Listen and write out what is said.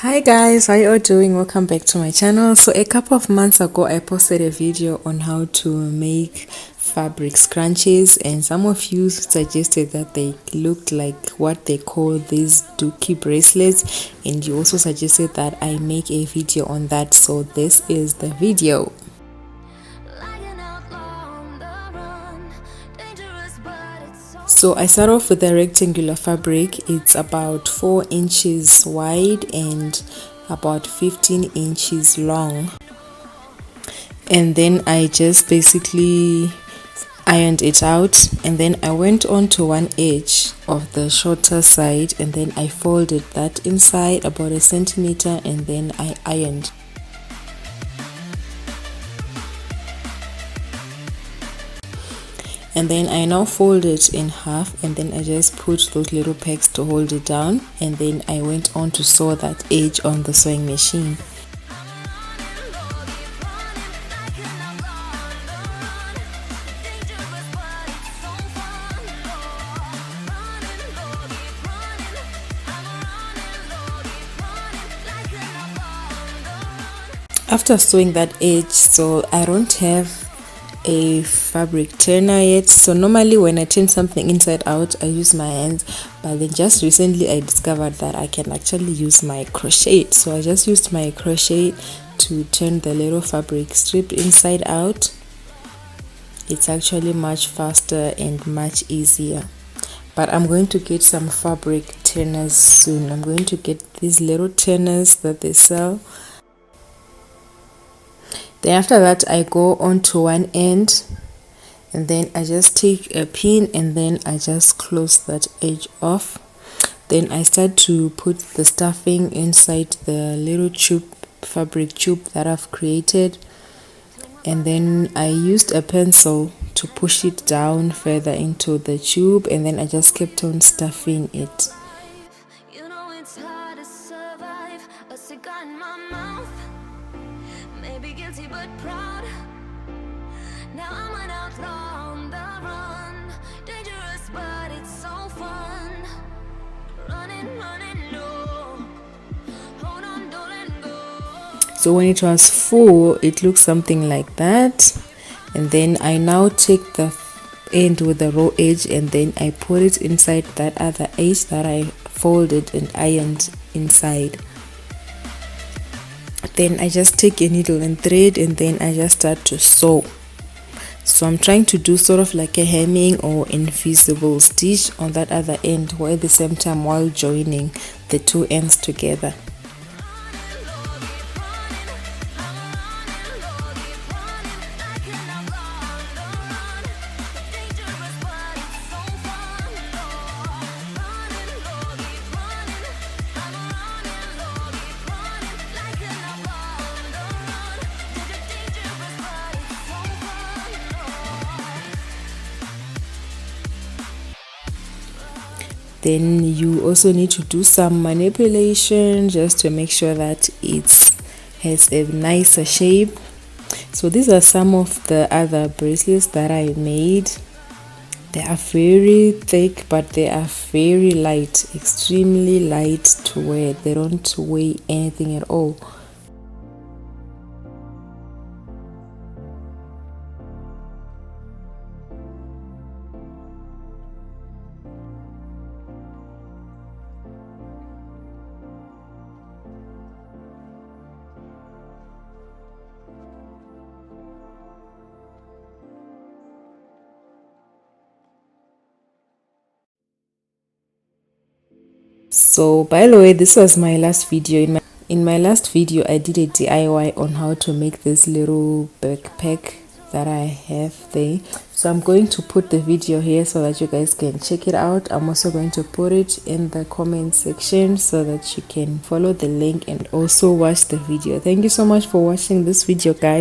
Hi guys, how you all doing? Welcome back to my channel. So a couple of months ago I posted a video on how to make fabric scrunchies, and some of you suggested that they looked like what they call these Dookie bracelets, and you also suggested that I make a video on that, so this is the video. So I start off with a rectangular fabric. It's about 4 inches wide and about 15 inches long, and then I just basically ironed it out, and then I went on to one edge of the shorter side, and then I folded that inside about 1 centimeter, and then I ironed. And then I now fold it in half, and then I just put those little pegs to hold it down, and then I went on to sew that edge on the sewing machine. After sewing that edge, so I don't have a fabric turner yet, so normally when I turn something inside out I use my hands, but then just recently I discovered that I can actually use my crochet, so I just used my crochet to turn the little fabric strip inside out. It's actually much faster and much easier, but I'm going to get some fabric turners soon. I'm going to get these little turners that they sell. Then after that I go on to one end, and then I just take a pin, and then I just close that edge off. Then I start to put the stuffing inside the little tube, fabric tube that I've created, and then I used a pencil to push it down further into the tube, and then I just kept on stuffing it. Maybe guilty but proud. Now I'm an outlaw on the run. Dangerous but it's so fun. Running low. Hold on, don't let go. So when it was full, it looks something like that, and then I now take the end with the raw edge, and then I put it inside that other edge that I folded and ironed inside. Then I just take a needle and thread, and then I just start to sew. So I'm trying to do sort of like a hemming or invisible stitch on that other end, while at the same time while joining the two ends together. Then you also need to do some manipulation just to make sure that it has a nicer shape. So these are some of the other bracelets that I made. They are very thick, but they are very light, extremely light to wear. They don't weigh anything at all. So by the way, this was my last video. In my last video I did a DIY on how to make this little backpack that I have there, so I'm going to put the video here so that you guys can check it out. I'm also going to put it in the comment section so that you can follow the link and also watch the video. Thank you so much for watching this video, guys.